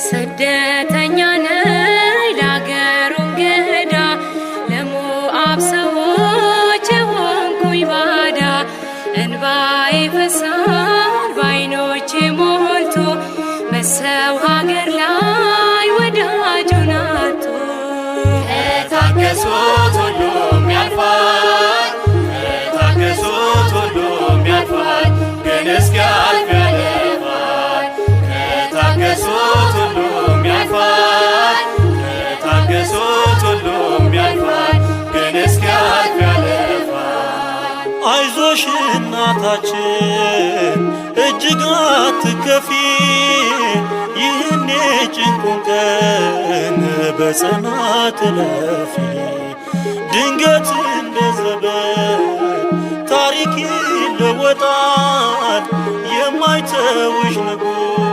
ስደተኛ ነኝ ለአገሩ እንግዳ ለሞዓብ ሰዎች የሆንኩኝ ባዳ እንባዬ ይፈሳል በዓይኖቼ ሞልቶ በሰው ሀገር ላይ ወዳጁን አጥቶ ከታገሱት ሁሉም ያልፋል ከታገሱት ሁሉም ያልፋል ግን እስኪያልፍ ያልፋል ከታገሱት ሁሉም ያልፋል ከታገሱት ሁሉም ያልፋል ግን እስኪያልፍ ያልፋል። አይዞሽ እናታችን እጅግ አትከፊ ይህኔ ጭንቁን ቀን በጽናት እለፊ ድንገት እንደ ዘበት ታሪክ ይለወጣል የማይተውሽ ንጉሥ